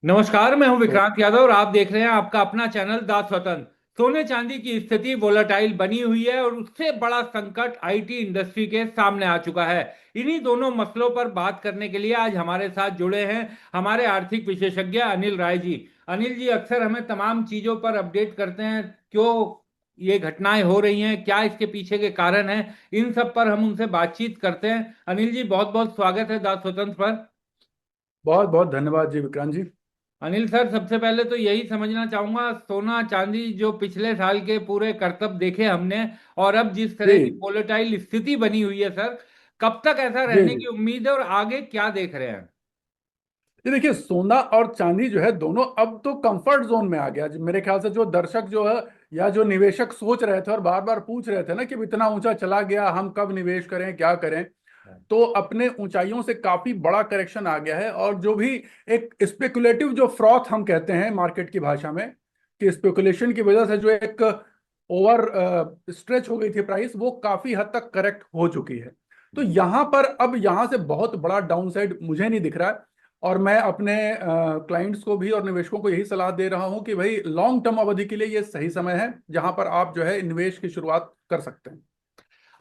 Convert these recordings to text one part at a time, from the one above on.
नमस्कार, मैं हूं तो विक्रांत यादव और आप देख रहे हैं आपका अपना चैनल दा स्वतंत्र। सोने चांदी की स्थिति वोलेटाइल बनी हुई है और उससे बड़ा संकट आईटी इंडस्ट्री के सामने आ चुका है। इन्हीं दोनों मसलों पर बात करने के लिए आज हमारे साथ जुड़े हैं हमारे आर्थिक विशेषज्ञ अनिल राय जी। अनिल जी अक्सर हमें तमाम चीजों पर अपडेट करते हैं, क्यों ये घटनाएं हो रही हैं, क्या इसके पीछे के कारण हैं, इन सब पर हम उनसे बातचीत करते हैं। अनिल जी, बहुत बहुत स्वागत है दा स्वतंत्र पर। बहुत बहुत धन्यवाद जी विक्रांत जी। अनिल सर, सबसे पहले तो यही समझना चाहूंगा, सोना चांदी जो पिछले साल के पूरे करतब देखे हमने और अब जिस तरह की जी वोलेटाइल स्थिति बनी हुई है सर, कब तक ऐसा जी रहने जी की उम्मीद है और आगे क्या देख रहे हैं? ये देखिए, सोना और चांदी जो है दोनों अब तो कंफर्ट जोन में आ गया जी। मेरे ख्याल से जो दर्शक जो है या जो निवेशक सोच रहे थे और बार बार पूछ रहे थे ना कि इतना ऊंचा चला गया, हम कब निवेश करें, क्या करें, तो अपने ऊंचाइयों से काफी बड़ा करेक्शन आ गया है। और जो भी एक स्पेकुलेटिव जो फ्रॉथ हम कहते हैं मार्केट की भाषा में, कि स्पेकुलेशन की वजह से जो एक ओवर स्ट्रेच हो गई थी प्राइस, वो काफी हद तक करेक्ट हो चुकी है। तो यहां पर अब यहां से बहुत बड़ा डाउनसाइड मुझे नहीं दिख रहा है। और मैं अपने क्लाइंट्स को भी और निवेशकों को यही सलाह दे रहा हूं कि भाई लॉन्ग टर्म अवधि के लिए ये सही समय है जहां पर आप जो है निवेश की शुरुआत कर सकते हैं।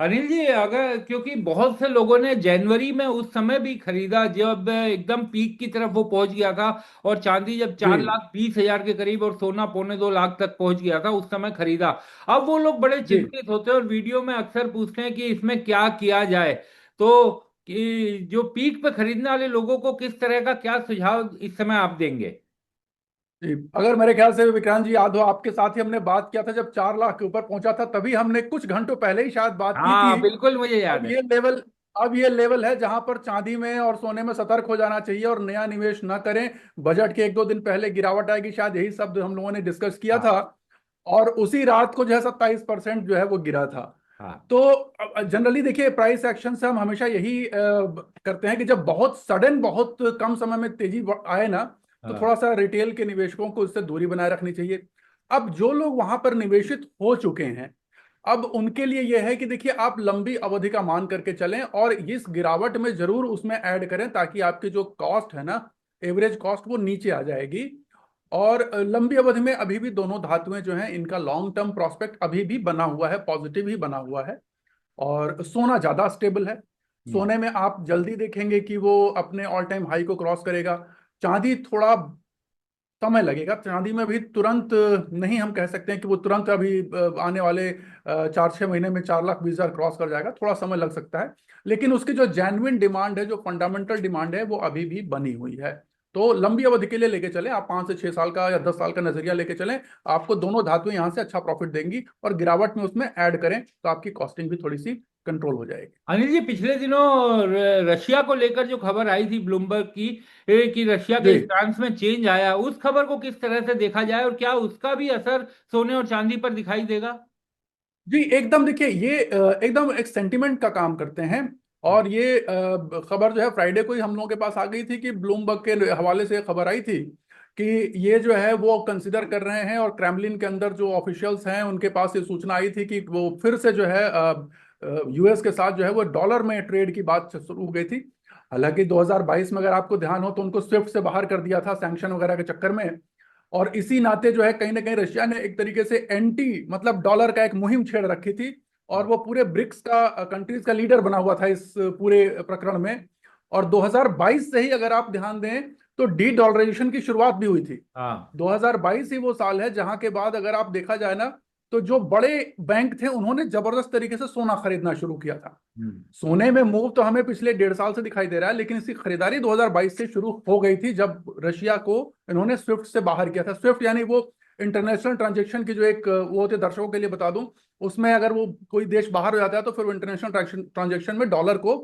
अनिल जी, अगर क्योंकि बहुत से लोगों ने जनवरी में उस समय भी खरीदा जब एकदम पीक की तरफ वो पहुंच गया था, और चांदी जब जी 4,20,000 के करीब और सोना 1,25,2 लाख तक पहुंच गया था, उस समय खरीदा। अब वो लोग बड़े जी चिंतित होते हैं और वीडियो में अक्सर पूछते हैं कि इसमें क्या किया जाए। तो कि जो पीक पे खरीदने वाले लोगों को किस तरह का क्या सुझाव इस समय आप देंगे? जी। अगर मेरे ख्याल से विक्रांत जी याद हो, आपके साथ ही हमने बात किया था जब 4 लाख के ऊपर पहुंचा था, तभी हमने कुछ घंटों पहले ही शायद बात की थी। हाँ, बिल्कुल मुझे याद अब है। ये लेवल अब ये लेवल है जहां पर चांदी में और सोने में सतर्क हो जाना चाहिए और नया निवेश ना करें। बजट के 1-2 दिन पहले गिरावट आएगी, शायद यही शब्द हम लोगों ने डिस्कस किया था। हाँ, और उसी रात को जो है 27% जो है वो गिरा था। हाँ, तो जनरली देखिए, प्राइस एक्शन से हम हमेशा यही करते हैं कि जब बहुत सडन, बहुत कम समय में तेजी आए ना, तो हाँ। थोड़ा सा रिटेल के निवेशकों को इससे दूरी बनाए रखनी चाहिए। अब जो लोग वहां पर निवेशित हो चुके हैं, अब उनके लिए यह है कि देखिए, आप लंबी अवधि का मान करके चलें और इस गिरावट में जरूर उसमें ऐड करें, ताकि आपकी जो कॉस्ट है ना, एवरेज कॉस्ट, वो नीचे आ जाएगी। और लंबी अवधि में अभी भी दोनों धातुएं जो हैं, इनका लॉन्ग टर्म प्रोस्पेक्ट अभी भी बना हुआ है, पॉजिटिव ही बना हुआ है। और सोना ज्यादा स्टेबल है। हम्म। सोने में आप जल्दी देखेंगे कि वो अपने ऑल टाइम हाई को क्रॉस करेगा। चांदी थोड़ा समय लगेगा। चांदी में भी तुरंत नहीं हम कह सकते हैं कि वो तुरंत अभी आने वाले 4-6 महीने में 4,20,000 क्रॉस कर जाएगा, थोड़ा समय लग सकता है। लेकिन उसकी जो जेन्युइन डिमांड है, जो फंडामेंटल डिमांड है, वो अभी भी बनी हुई है। तो लंबी अवधि के लिए लेके चलें, आप 5 से 6 साल का या 10 साल का नजरिया लेके चलें। आपको दोनों धातुएं यहाँ से अच्छा प्रॉफिट देंगी, और गिरावट में उसमें ऐड करें तो आपकी कॉस्टिंग भी थोड़ी सी कंट्रोल हो जाएगी। अनिल जी, पिछले दिनों रशिया को लेकर जो खबर आई थी ब्लूमबर्ग की, कि रशिया जी के स्टांस में चेंज आया, उस खबर को किस तरह से देखा जाए और क्या उसका भी असर सोने और चांदी पर दिखाई देगा? जी, एकदम देखिए, ये एकदम एक सेंटिमेंट का काम करते हैं। और ये खबर जो है फ्राइडे को ही हम लोगों के पास आ गई थी, कि ब्लूमबर्ग के हवाले से खबर आई थी कि ये जो है वो कंसिडर कर रहे हैं, और क्रेमलिन के अंदर जो ऑफिशियल्स हैं उनके पास ये सूचना आई थी कि वो फिर से जो है यूएस के साथ जो है वो डॉलर में ट्रेड की बात शुरू हो गई थी। हालांकि 2022 में अगर आपको ध्यान हो तो उनको स्विफ्ट से बाहर कर दिया था, सैंक्शन वगैरह के चक्कर में। और इसी नाते जो है कहीं ना कहीं रशिया ने एक तरीके से एंटी मतलब डॉलर का एक मुहिम छेड़ रखी थी। और वो पूरे ब्रिक्स का कंट्रीज का लीडर बना हुआ था इस पूरे प्रकरण में। और 2022 से ही अगर आप ध्यान दें तो डी डॉलराइजेशन की शुरुआत भी हुई थी। हाँ। 2022 ही वो साल है जहां के बाद अगर आप देखा जाए ना, तो जो बड़े बैंक थे उन्होंने जबरदस्त तरीके से सोना खरीदना शुरू किया था। हम्म। सोने में मूव तो हमें पिछले 1.5 साल से दिखाई दे रहा है, लेकिन इसकी खरीदारी 2022 से शुरू हो गई थी, जब रशिया को इन्होंने स्विफ्ट से बाहर किया था। स्विफ्ट यानी वो इंटरनेशनल ट्रांजेक्शन की जो एक वो होते, दर्शकों के लिए बता दूं, उसमें अगर वो कोई देश बाहर हो जाता है तो फिर वो इंटरनेशनल ट्रांजेक्शन में डॉलर को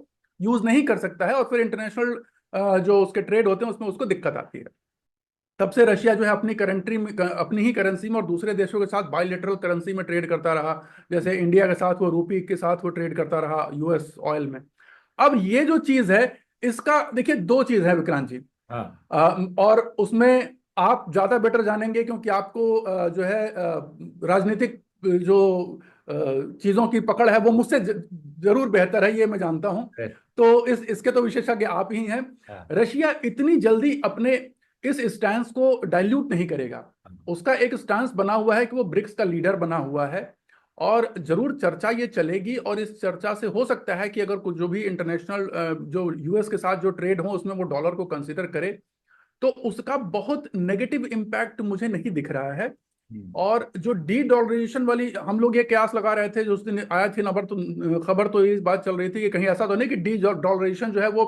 यूज नहीं कर सकता है, और फिर इंटरनेशनल जो उसके ट्रेड होते हैं उसमें उसको दिक्कत आती है। तब से रशिया जो है अपनी करेंट्री में, अपनी ही करेंसी में और दूसरे देशों के साथ बायलेटरल करेंसी में ट्रेड करता रहा। जैसे इंडिया के साथ वो रूपी के साथ वो ट्रेड करता रहा यूएस ऑयल में। अब ये जो चीज है, इसका देखिए दो चीज है विक्रांत जी। हाँ। और उसमें आप ज्यादा बेटर जानेंगे, क्योंकि आपको जो है राजनीतिक जो चीजों की पकड़ है वो मुझसे जरूर बेहतर है, ये मैं जानता हूं। अरे, तो इसके तो विशेषज्ञ आप ही हैं। हाँ। रशिया इतनी जल्दी अपने इस स्टैंस को डाइल्यूट नहीं करेगा। उसका एक स्टैंस बना हुआ है कि वो ब्रिक्स का लीडर बना हुआ है, और जरूर चर्चा ये चलेगी, और इस चर्चा से हो सकता है कि अगर कुछ जो भी इंटरनेशनल जो यूएस के साथ जो ट्रेड हो उसमें वो डॉलर को कंसीडर करे, तो उसका बहुत नेगेटिव इम्पैक्ट मुझे नहीं दिख रहा है। और जो डी डॉलराइजेशन वाली हम लोग ये कयास लगा रहे थे, जो उस दिन आया थी खबर तो ये बात चल रही थी कि कहीं ऐसा तो नहीं कि डी डॉलराइजेशन जो है वो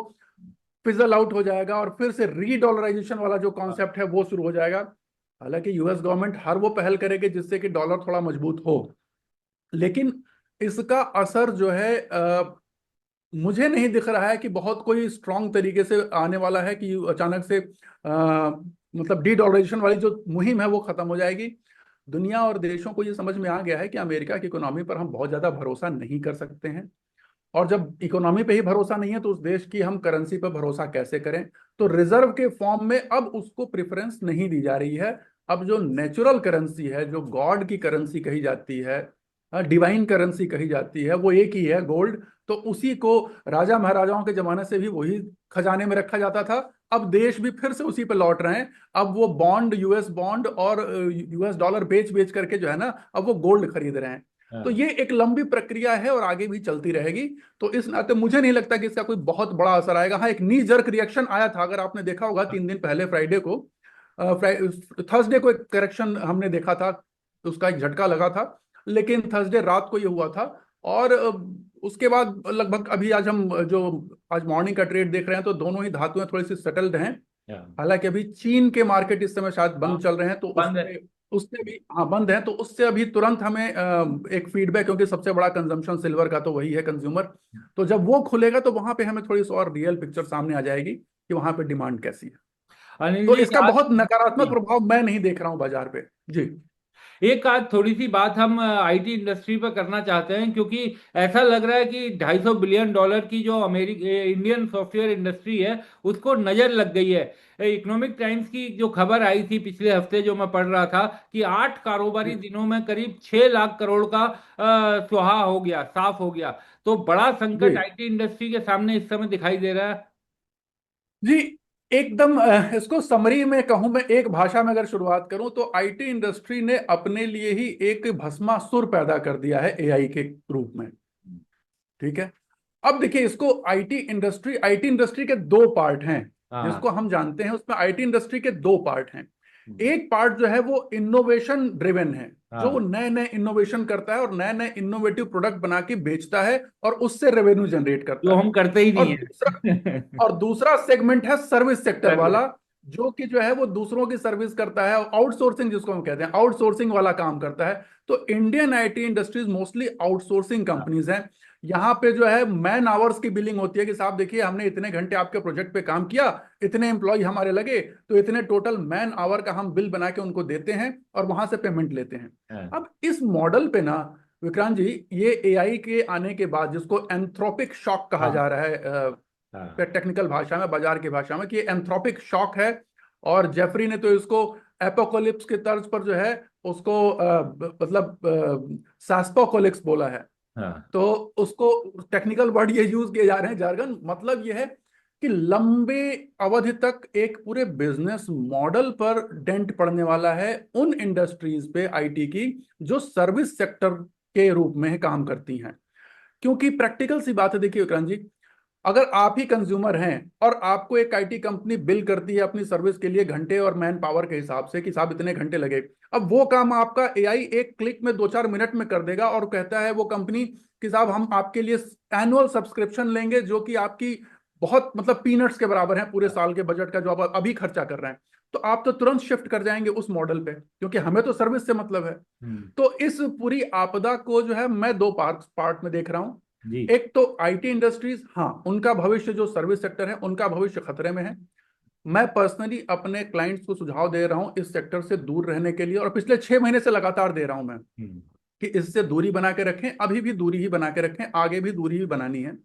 फिजल आउट हो जाएगा और फिर से री डॉलराइजेशन वाला जो कॉन्सेप्ट है वो शुरू हो जाएगा। हालांकि यूएस गवर्नमेंट हर वो पहल करेगी जिससे कि डॉलर थोड़ा मजबूत हो, लेकिन इसका असर जो है मुझे नहीं दिख रहा है कि बहुत कोई स्ट्रांग तरीके से आने वाला है कि अचानक से मतलब डी डॉलराइजेशन वाली जो मुहिम है वो खत्म हो जाएगी। दुनिया और देशों को ये समझ में आ गया है कि अमेरिका की इकोनॉमी पर हम बहुत ज्यादा भरोसा नहीं कर सकते हैं, और जब इकोनॉमी पे ही भरोसा नहीं है तो उस देश की हम करेंसी पर भरोसा कैसे करें। तो रिजर्व के फॉर्म में अब उसको प्रेफरेंस नहीं दी जा रही है। अब जो नेचुरल करेंसी है, जो गॉड की करेंसी कही जाती है, डिवाइन करेंसी कही जाती है, वो एक ही है, गोल्ड। तो उसी को राजा महाराजाओं के जमाने से भी वही खजाने में रखा जाता था। अब देश भी फिर से उसी पे लौट रहे हैं। अब वो बॉन्ड, यूएस बॉन्ड और यूएस डॉलर बेच बेच करके जो है ना, अब वो गोल्ड खरीद रहे हैं। तो ये एक लंबी प्रक्रिया है और आगे भी चलती रहेगी। तो इस नाते मुझे नहीं लगता कि इसका कोई बहुत बड़ा असर आएगा। हाँ, एक नी जर्क रिएक्शन आया था, अगर आपने देखा होगा 3 दिन पहले फ्राइडे को, थर्सडे को एक करेक्शन हमने देखा था, उसका एक झटका लगा था, लेकिन थर्सडे रात को ये हुआ था। और उसके बाद लगभग अभी आज मॉर्निंग का ट्रेड देख रहे हैं तो दोनों ही धातुएं थोड़ी सी सेटल्ड हैं। हालांकि अभी चीन के मार्केट इस समय शायद बंद चल रहे हैं, तो बंद है। उससे उससे भी, हाँ बंद है, तो उससे अभी तुरंत हमें एक फीडबैक, क्योंकि सबसे बड़ा कंजम्पशन सिल्वर का तो वही है, कंज्यूमर। तो जब वो खुलेगा तो वहां पे हमें थोड़ी सी और रियल पिक्चर सामने आ जाएगी कि वहां पे डिमांड कैसी है। अनिल तो जी इसका आज बहुत नकारात्मक प्रभाव मैं नहीं देख रहा हूँ बाजार पे। जी एक आज थोड़ी सी बात हम आईटी इंडस्ट्री पर करना चाहते हैं, क्योंकि ऐसा लग रहा है कि 250 बिलियन डॉलर की जो इंडियन सॉफ्टवेयर इंडस्ट्री है उसको नजर लग गई है। इकोनॉमिक टाइम्स की जो खबर आई थी पिछले हफ्ते, जो मैं पढ़ रहा था, कि 8 कारोबारी जी दिनों में करीब 6 लाख करोड़ का सुहा हो गया, साफ हो गया। तो बड़ा जी संकट आईटी इंडस्ट्री के सामने इस समय दिखाई दे रहा है। जी एकदम इसको समरी में कहूं, मैं एक भाषा में अगर शुरुआत करूं तो आईटी इंडस्ट्री ने अपने लिए ही एक भस्मासुर पैदा कर दिया है एआई के रूप में। ठीक है, अब देखिए इसको आईटी इंडस्ट्री के दो पार्ट हैं हाँ। जिसको हम जानते हैं। उसमें आईटी इंडस्ट्री के दो पार्ट हैं। एक पार्ट जो है वो इनोवेशन ड्रिवन है, जो वो हाँ, नए नए इनोवेशन करता है और नए नए इनोवेटिव प्रोडक्ट बना के बेचता है और उससे रेवेन्यू जनरेट जो करता है। हम करते ही और नहीं दूसरा है। और दूसरा सेगमेंट है सर्विस सेक्टर सर्विस। वाला, जो कि जो है वो दूसरों की सर्विस करता है, आउटसोर्सिंग जिसको हम कहते हैं, आउटसोर्सिंग वाला काम करता है। तो Indian IT industries mostly outsourcing companies हैं। यहाँ पे जो है मैन आवर्स की बिलिंग होती है कि साहब देखिए हमने इतने घंटे आपके प्रोजेक्ट पे काम किया, इतने एम्प्लॉय हमारे लगे, तो इतने टोटल मैन आवर का हम बिल बना के उनको देते हैं और वहां से पेमेंट लेते हैं। हाँ, अब इस मॉडल पे ना विक्रांत जी, ये एआई के आने के बाद जिसको एंथ्रोपिक शॉक कहा हाँ, जा रहा है हाँ। टेक्निकल भाषा में, बाजार की भाषा में, कि ये एंथ्रोपिक शॉक है। और जेफरी ने तो इसको एपोकोलिप्स के तर्ज पर जो है उसको मतलब सास्पोकोलिप्स बोला है। हाँ, तो उसको टेक्निकल वर्ड ये यूज किए जा रहे हैं, जार्गन, मतलब ये है कि लंबे अवधि तक एक पूरे बिजनेस मॉडल पर डेंट पड़ने वाला है उन इंडस्ट्रीज पे आईटी की जो सर्विस सेक्टर के रूप में काम करती हैं। क्योंकि प्रैक्टिकल सी बात है, देखिए विक्रांत जी, अगर आप ही कंज्यूमर हैं और आपको एक आईटी कंपनी बिल करती है अपनी सर्विस के लिए घंटे और मैन पावर के हिसाब से कि साहब इतने घंटे लगे, अब वो काम आपका एआई एक क्लिक में 2-4 मिनट में कर देगा, और कहता है वो कंपनी कि साहब हम आपके लिए एनुअल सब्सक्रिप्शन लेंगे जो कि आपकी बहुत मतलब पीनट्स के बराबर है पूरे साल के बजट का जो आप अभी खर्चा कर रहे हैं। तो आप तो तुरंत शिफ्ट कर जाएंगे उस मॉडल पे, क्योंकि हमें तो सर्विस से मतलब है। हम्म, तो इस पूरी आपदा को जो है मैं दो पार्ट पार्ट में देख रहा हूं। जी। एक तो आईटी इंडस्ट्रीज, हाँ उनका भविष्य, जो सर्विस सेक्टर है उनका भविष्य खतरे में है। मैं पर्सनली अपने क्लाइंट्स को सुझाव दे रहा हूं इस सेक्टर से दूर रहने के लिए, और पिछले 6 महीने से लगातार दे रहा हूं मैं हम्म, कि इससे दूरी बना के रखें, अभी भी दूरी ही बना के रखें, आगे भी दूरी ही बनानी है।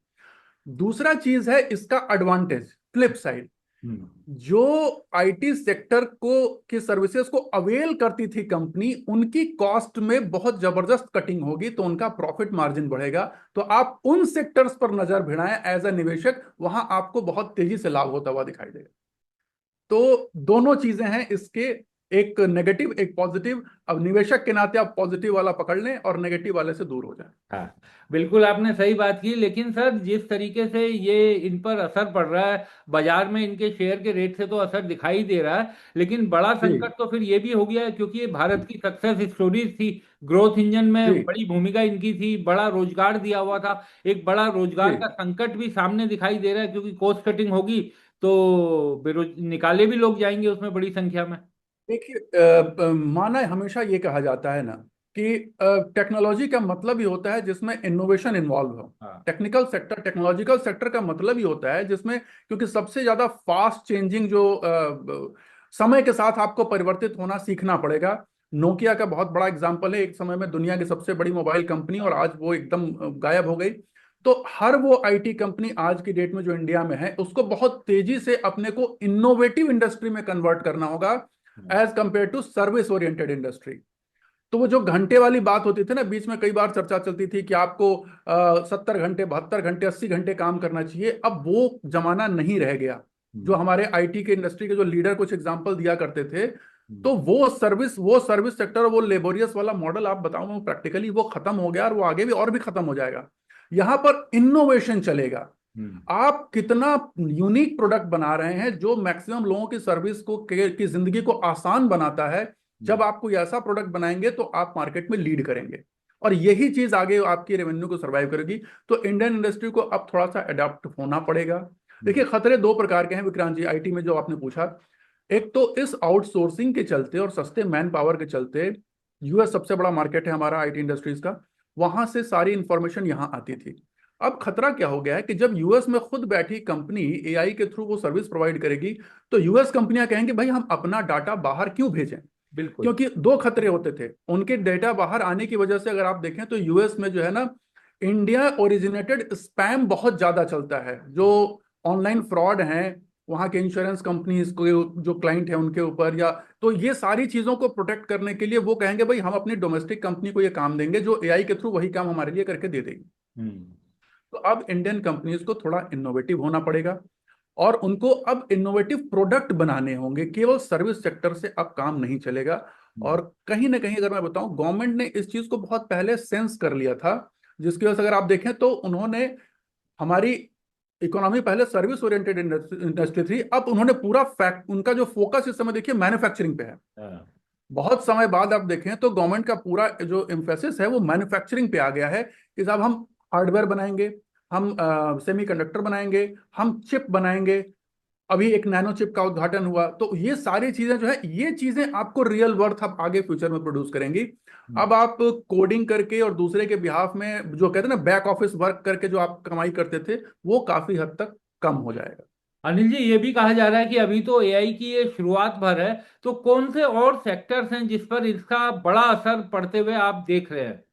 दूसरा चीज है इसका एडवांटेज, फ्लिप साइड। हम्म, जो आईटी सेक्टर को की सर्विसेज को अवेल करती थी कंपनी, उनकी कॉस्ट में बहुत जबरदस्त कटिंग होगी, तो उनका प्रॉफिट मार्जिन बढ़ेगा। तो आप उन सेक्टर्स पर नजर भिड़ाएं एज अ निवेशक, वहां आपको बहुत तेजी से लाभ होता हुआ दिखाई देगा। तो दोनों चीजें हैं इसके, एक नेगेटिव एक पॉजिटिव। अब निवेशक के नाते आप पॉजिटिव वाला पकड़ लें और नेगेटिव वाले से दूर हो जाएं। हाँ, बिल्कुल आपने सही बात की। लेकिन सर, जिस तरीके से ये इन पर असर पड़ रहा है, बाजार में इनके शेयर के रेट से तो असर दिखाई दे रहा है, लेकिन बड़ा जी संकट तो फिर ये भी हो गया है, क्योंकि ये भारत की सक्सेस स्टोरीज थी। ग्रोथ इंजन जी में बड़ी भूमिका इनकी थी, बड़ा रोजगार दिया हुआ था। एक बड़ा रोजगार का जी। संकट भी सामने दिखाई दे रहा है, क्योंकि कॉस्ट कटिंग होगी तो बेरोज निकाले भी लोग जाएंगे उसमें बड़ी संख्या में। देखिए, माना हमेशा ये कहा जाता है ना कि टेक्नोलॉजी का मतलब ही होता है जिसमें इनोवेशन इन्वॉल्व हो। हाँ। टेक्निकल सेक्टर, टेक्नोलॉजिकल सेक्टर का मतलब ही होता है जिसमें, क्योंकि सबसे ज्यादा फास्ट चेंजिंग जो समय के साथ आपको परिवर्तित होना सीखना पड़ेगा। नोकिया का बहुत बड़ा एग्जांपल है, एक समय में दुनिया की सबसे बड़ी मोबाइल कंपनी, और आज वो एकदम गायब हो गई। तो हर वो आईटी कंपनी आज की डेट में जो इंडिया में है, उसको बहुत तेजी से अपने को इनोवेटिव इंडस्ट्री में कन्वर्ट करना होगा hmm. As compare to service oriented industry. तो वो जो घंटे वाली बात होती थी ना, बीच में कई बार चर्चा चलती थी कि आपको 70 घंटे, 72 घंटे, 80 घंटे काम करना चाहिए, अब वो जमाना नहीं रह गया। जो हम्म। हमारे आईटी के इंडस्ट्री के जो लीडर कुछ एग्जांपल दिया करते थे, हम्म। तो वो सर्विस सेक्टर, वो लेबोरियस वाला मॉडल आप बताऊं, प्रैक्टिकली वो खत्म हो गया और वो आगे भी और भी खत्म हो जाएगा। यहां पर इनोवेशन चलेगा। हम्म। आप कितना यूनिक प्रोडक्ट बना रहे हैं जो मैक्सिमम लोगों की सर्विस को की जिंदगी को आसान बनाता है। जब हम्म। आप कोई ऐसा प्रोडक्ट बनाएंगे तो आप मार्केट में लीड करेंगे, और यही चीज आगे आपकी रेवेन्यू को सर्वाइव करेगी। तो इंडियन इंडस्ट्री को अब थोड़ा सा अडेप्ट होना पड़ेगा। देखिए, हम्म। खतरे दो प्रकार के हैं विक्रांत जी, आईटी में जो आपने पूछा। एक तो इस आउटसोर्सिंग के चलते और सस्ते मैन पावर के चलते, यूएस सबसे बड़ा मार्केट है हमारा आईटी इंडस्ट्रीज का, वहां से सारी इंफॉर्मेशन यहाँ आती थी। अब खतरा क्या हो गया है कि जब यूएस में खुद बैठी कंपनी एआई के थ्रू वो सर्विस प्रोवाइड करेगी, तो यूएस कंपनियां कहेंगे भाई हम अपना डाटा बाहर क्यों भेजें। बिल्कुल। क्योंकि दो खतरे होते थे उनके डेटा बाहर आने की वजह से। अगर आप देखें तो यूएस में जो है ना, इंडिया ओरिजिनेटेड स्पैम बहुत ज्यादा चलता है, जो ऑनलाइन फ्रॉड हैं वहाँ के इंश्योरेंस कंपनीज को, जो क्लाइंट है उनके ऊपर, या तो ये सारी चीजों को प्रोटेक्ट करने के लिए वो कहेंगे भाई हम अपनी डोमेस्टिक कंपनी को ये काम देंगे जो एआई के थ्रू वही काम हमारे लिए करके दे देगी। हम्म। तो अब इंडियन कंपनीज को थोड़ा इनोवेटिव होना पड़ेगा, और उनको अब इनोवेटिव प्रोडक्ट बनाने होंगे, केवल सर्विस सेक्टर से अब काम नहीं चलेगा। हम्म। और कहीं ना कहीं अगर मैं बताऊं, गवर्नमेंट ने इस चीज को बहुत पहले सेंस कर लिया था, जिसकी वजह से अगर आप देखें तो उन्होंने, हमारी इकोनॉमी पहले सर्विस ओरिएंटेड इंडस्ट्री थी, अब उन्होंने पूरा फैक्ट, उनका जो फोकस इस समय देखिए मैन्युफैक्चरिंग पे है। हाँ। बहुत समय बाद आप देखें तो गवर्नमेंट का पूरा जो एम्फेसिस है वो मैन्युफैक्चरिंग पे आ गया है, कि साहब हम हार्डवेयर बनाएंगे, हम सेमीकंडक्टर बनाएंगे, हम चिप बनाएंगे। अभी एक नैनो चिप का उद्घाटन हुआ, तो ये सारी चीजें जो है, ये चीजें आपको रियल वर्थ अब आगे फ्यूचर में प्रोड्यूस करेंगी। हम्म। अब आप कोडिंग करके और दूसरे के बिहाफ में जो कहते हैं ना बैक ऑफिस वर्क करके जो आप कमाई करते थे, वो काफी हद तक कम हो जाएगा। अनिल जी, ये भी कहा जा रहा है कि अभी तो एआई की ये शुरुआत भर है, तो कौन से और सेक्टर्स हैं जिस पर इसका बड़ा असर पड़ते हुए आप देख रहे हैं?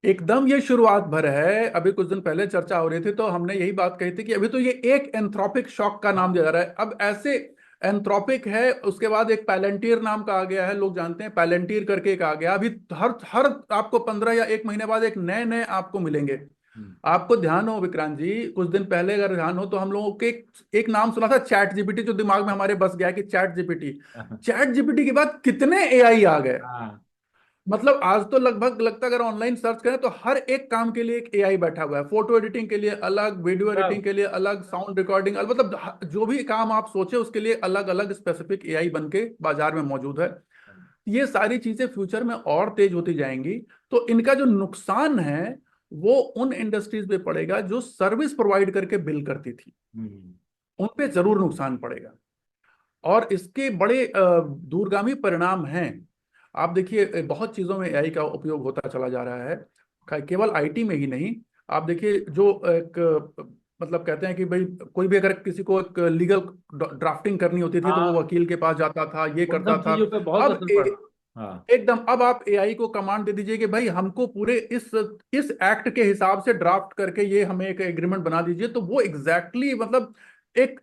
एकदम ये शुरुआत भर है। अभी कुछ दिन पहले चर्चा हो रही थी तो हमने यही बात कही थी कि अभी तो ये एक एंथ्रोपिक शॉक का नाम दिया जा रहा है। अब ऐसे एंथ्रोपिक है, उसके बाद एक पैलेंटीर नाम का आ गया है, लोग जानते हैं पैलेंटीर करके एक आ गया। अभी हर हर आपको 15 या 1 महीने बाद एक नए नए आपको मिलेंगे। हम्म। आपको ध्यान हो विक्रांत जी, कुछ दिन पहले अगर ध्यान हो तो हम लोगों के एक नाम सुना था, चैट जीपीटी, जो दिमाग में हमारे बस गया कि चैट जीपीटी। चैट जीपीटी के बाद कितने एआई आ गए। हाँ। मतलब आज तो लगभग लगता है अगर ऑनलाइन सर्च करें तो हर एक काम के लिए एक एआई बैठा हुआ है। फोटो एडिटिंग के लिए अलग, वीडियो एडिटिंग सब। के लिए अलग, साउंड रिकॉर्डिंग अलग, मतलब जो भी काम आप सोचे उसके लिए अलग अलग स्पेसिफिक एआई बन के बाजार में मौजूद है। ये सारी चीजें फ्यूचर में और तेज होती जाएंगी। तो इनका जो नुकसान है वो उन इंडस्ट्रीज पे पड़ेगा जो सर्विस प्रोवाइड करके बिल करती थी, हम्म। उन पे जरूर नुकसान पड़ेगा। और इसके बड़े दूरगामी परिणाम हैं। आप देखिए, बहुत चीजों में एआई का उपयोग होता चला जा रहा है, केवल आईटी में ही नहीं। आप देखिए, जो एक मतलब कहते हैं कि भाई कोई भी अगर किसी को एक लीगल ड्राफ्टिंग करनी होती थी तो वो हाँ, वकील के पास जाता था, ये उन करता सब था। चीजों पे बहुत अब असर पड़ा। हाँ। एकदम अब आप एआई को कमांड दे दीजिए कि भाई हमको पूरे इस एक्ट के हिसाब से ड्राफ्ट करके ये हमें एक एग्रीमेंट बना दीजिए, तो वो एग्जैक्टली मतलब एक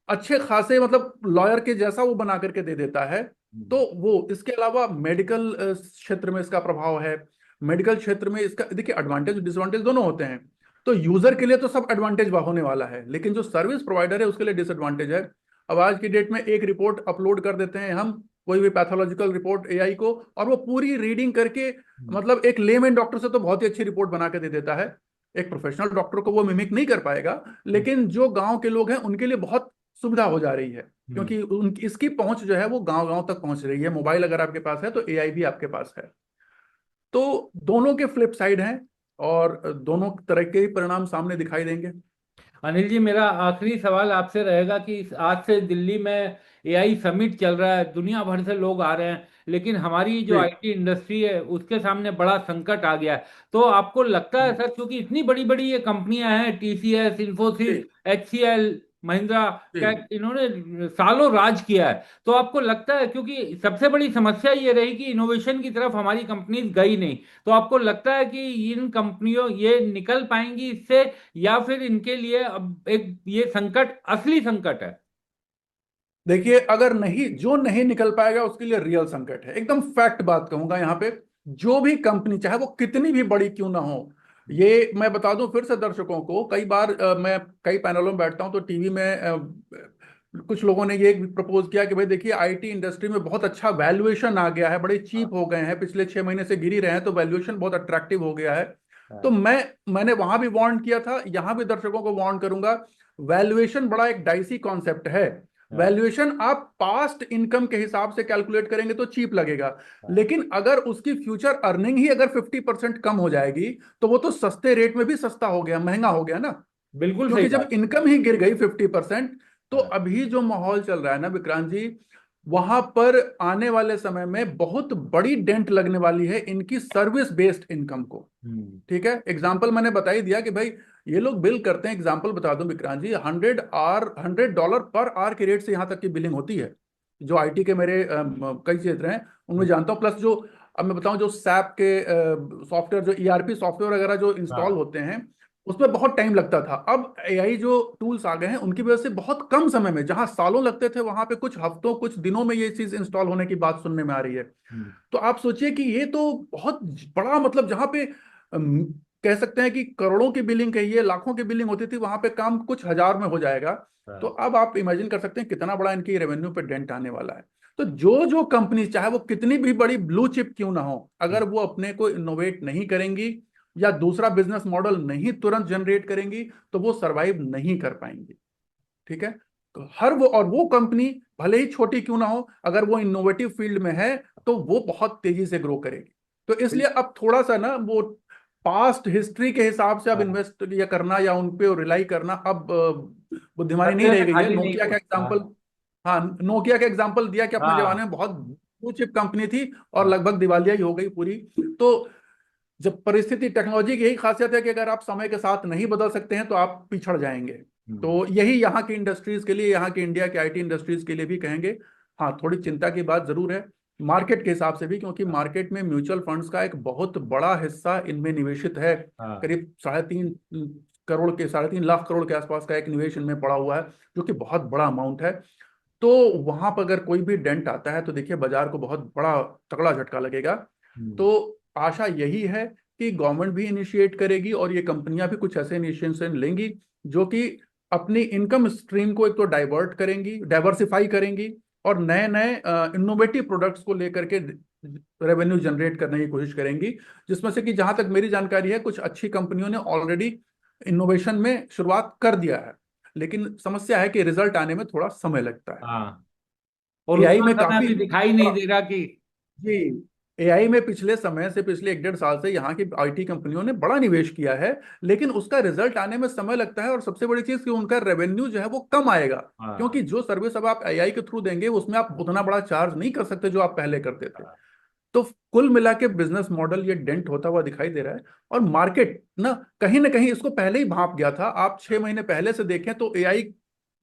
अच्छे खासे मतलब लॉयर के जैसा वो बना करके दे देता है। तो हम्म। वो, इसके अलावा मेडिकल क्षेत्र में इसका प्रभाव है। मेडिकल क्षेत्र में इसका देखिए एडवांटेज डिसएडवांटेज दोनों होते हैं। तो यूजर के लिए तो सब एडवांटेज होने वाला है, लेकिन जो सर्विस प्रोवाइडर है उसके लिए डिसएडवांटेज है। अब आज की डेट में एक रिपोर्ट अपलोड कर देते हैं हम, कोई भी पैथोलॉजिकल रिपोर्ट एआई को, और वो पूरी रीडिंग करके, मतलब एक लेमैन डॉक्टर से तो बहुत ही अच्छी रिपोर्ट बना के दे देता है। एक प्रोफेशनल डॉक्टर को वो मिमिक नहीं कर पाएगा, लेकिन जो गांव के लोग हैं उनके लिए बहुत सुविधा हो जा रही है, क्योंकि उन इसकी पहुंच जो है वो गांव गांव तक पहुंच रही है। मोबाइल अगर आपके पास है तो एआई भी आपके पास है। तो दोनों के फ्लिप साइड हैं, और दोनों तरह के ही परिणाम सामने दिखाई देंगे। अनिल जी, मेरा आखिरी सवाल आपसे रहेगा कि आज से दिल्ली में एआई समिट चल रहा है, दुनिया भर से लोग आ रहे हैं, लेकिन हमारी जो जी आईटी इंडस्ट्री है उसके सामने बड़ा संकट आ गया है। तो आपको लगता है सर, क्योंकि इतनी बड़ी बड़ी ये कंपनियां हैं, टीसीएस, इंफोसिस, जी एचसीएल, महिंद्रा, क्या जी इन्होंने सालों राज किया है, तो आपको लगता है, क्योंकि सबसे बड़ी समस्या ये रही कि इनोवेशन की तरफ हमारी कंपनीज गई नहीं, तो आपको लगता है कि इन कंपनियों ये निकल पाएंगी इससे, या फिर इनके लिए अब एक ये संकट असली संकट है? देखिए, अगर नहीं, जो नहीं निकल पाएगा उसके लिए रियल संकट है। एकदम फैक्ट बात कहूंगा यहाँ पे। जो भी कंपनी, चाहे वो कितनी भी बड़ी क्यों ना हो, ये मैं बता दूं फिर से दर्शकों को, कई बार मैं कई पैनलों में बैठता हूं तो टीवी में कुछ लोगों ने ये प्रपोज किया कि भाई देखिए, आईटी इंडस्ट्री में बहुत अच्छा वैल्यूएशन आ गया है, बड़े हाँ, चीप हो गए हैं, पिछले 6 महीने से गिर ही रहे हैं, तो वैल्यूएशन बहुत अट्रैक्टिव हो गया है। तो हाँ, मैंने वहां भी वार्न किया था, यहां भी दर्शकों को वार्न करूंगा। वैल्यूएशन बड़ा एक डाइसी कॉन्सेप्ट है। हाँ, वैल्यूएशन आप पास्ट इनकम के हिसाब से कैलकुलेट करेंगे तो चीप लगेगा, हाँ। लेकिन अगर उसकी फ्यूचर अर्निंग ही अगर 50% कम हो जाएगी, तो वो तो सस्ते रेट में भी सस्ता हो गया, महंगा हो गया ना। बिल्कुल सही क्योंकि जब बात। इनकम ही गिर गई 50%, तो हाँ। अभी जो माहौल चल रहा है ना विक्रांत जी, वहां पर आने वाले समय में बहुत बड़ी डेंट लगने वाली है इनकी सर्विस बेस्ड इनकम को। हम्म। ठीक है, एग्जाम्पल मैंने बता ही दिया कि भाई ये लोग बिल करते हैं। एग्जाम्पल बता दूं विक्रांत जी, $100 पर आवर के रेट से यहाँ तक की बिलिंग होती है। जो आईटी के मेरे कई क्षेत्र हैं उनमें जानता हूँ। प्लस जो, अब मैं बताऊं, जो सैप के सॉफ्टवेयर, जो ईआरपी सॉफ्टवेयर वगैरह जो इंस्टॉल हाँ। होते हैं, उसमें बहुत टाइम लगता था। अब एआई जो टूल्स आ गए हैं उनकी वजह से बहुत कम समय में, जहां सालों लगते थे, वहां पे कुछ हफ्तों कुछ दिनों में ये चीज इंस्टॉल होने की बात सुनने में आ रही है। हम्म। तो आप सोचिए कि ये तो बहुत बड़ा, मतलब जहां पे कह सकते हैं कि करोड़ों की बिलिंग कहिए, लाखों की बिलिंग होती थी, वहां पे काम कुछ हजार में हो जाएगा। तो हाँ। अब आप इमेजिन कर सकते हैं कितना बड़ा इनकी रेवेन्यू पे डेंट आने वाला है। तो जो जो कंपनी, चाहे वो कितनी भी बड़ी ब्लू चिप क्यों ना हो, अगर वो अपने को इनोवेट नहीं करेंगी या दूसरा बिजनेस मॉडल नहीं तुरंत जनरेट करेंगी, तो वो सरवाइव नहीं कर पाएंगी। ठीक है, तो हर वो, और वो कंपनी भले ही छोटी क्यों ना हो, अगर वो इनोवेटिव फील्ड में है तो वो बहुत तेजी से ग्रो करेगी। तो इसलिए अब थोड़ा सा ना वो पास्ट हिस्ट्री के हिसाब से अब हाँ। इन्वेस्ट या करना या उन पे रिलाई करना अब बुद्धिमानी नहीं खतरे रह से गई है। खाली नहीं नोकिया हो। का हाँ। एग्जांपल, हाँ, नोकिया का एग्जांपल दिया कि अपने जमाने हाँ। में बहुत ब्लू चिप कंपनी थी और हाँ। लगभग दिवालिया ही हो गई पूरी। तो जब परिस्थिति, टेक्नोलॉजी की यही खासियत है कि अगर आप समय के साथ नहीं बदल सकते हैं तो आप पिछड़ जाएंगे। हम्म। तो यही यहाँ की इंडस्ट्रीज के लिए, यहाँ की इंडिया की आईटी इंडस्ट्रीज के लिए भी कहेंगे। हाँ, थोड़ी चिंता की बात जरूर है मार्केट के हिसाब से भी, क्योंकि हाँ। मार्केट में म्यूचुअल फंड्स का एक बहुत बड़ा हिस्सा इनमें निवेशित है। हाँ। करीब 3.5 करोड़ के, 3.5 लाख करोड़ के आसपास का एक निवेश इनमें पड़ा हुआ है, जो कि बहुत बड़ा अमाउंट है। तो वहां पर अगर कोई भी डेंट आता है तो देखिए बाजार को बहुत बड़ा तगड़ा झटका लगेगा। हम्म। तो आशा यही है कि गवर्नमेंट भी इनिशिएट करेगी और ये कंपनियां भी कुछ ऐसे इनिशिएशन लेंगी जो कि अपनी इनकम स्ट्रीम को एक तो डाइवर्ट करेंगी, डाइवर्सिफाई करेंगी, और नए नए इनोवेटिव प्रोडक्ट्स को लेकर के रेवेन्यू जनरेट करने की कोशिश करेंगी। जिसमें से कि जहां तक मेरी जानकारी है, कुछ अच्छी कंपनियों ने ऑलरेडी इनोवेशन में शुरुआत कर दिया है, लेकिन समस्या है कि रिजल्ट आने में थोड़ा समय लगता है। हाँ। और एआई उतना में समय काफी अभी दिखाई नहीं बड़ा, दे रहा कि। जी, एआई में पिछले समय से, पिछले 1.5 साल से यहाँ की आईटी कंपनियों ने बड़ा निवेश किया है, लेकिन उसका रिजल्ट आने में समय लगता है। और सबसे बड़ी चीज कि उनका रेवेन्यू जो है वो कम आएगा, हाँ। क्योंकि जो सर्विस अब आप एआई के थ्रू देंगे उसमें आप उतना बड़ा चार्ज नहीं कर सकते जो आप पहले करते थे। तो कुल मिला के बिजनेस मॉडल ये डेंट होता हुआ दिखाई दे रहा है। और मार्केट ना कहीं इसको पहले ही भांप गया था। आप 6 महीने पहले से देखें तो एआई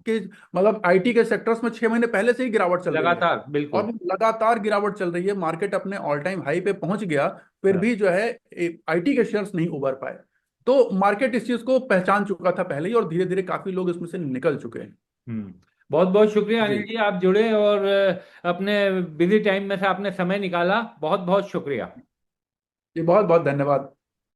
के, मतलब आईटी के सेक्टर्स में 6 महीने पहले से ही गिरावट चल रही है, लगातार, और बिल्कुल। वो लगातार गिरावट चल रही है। मार्केट अपने ऑल टाइम हाई पे पहुंच गया, फिर हाँ। भी जो है आईटी के शेयर्स नहीं उबर पाए। तो मार्केट इस चीज को पहचान चुका था पहले ही, और धीरे धीरे काफी लोग इसमें से निकल चुके हैं। हम्म। बहुत बहुत शुक्रिया जी अनिल जी, आप जुड़े और अपने बिजी टाइम में से आपने समय निकाला, बहुत बहुत शुक्रिया। जी, बहुत बहुत धन्यवाद।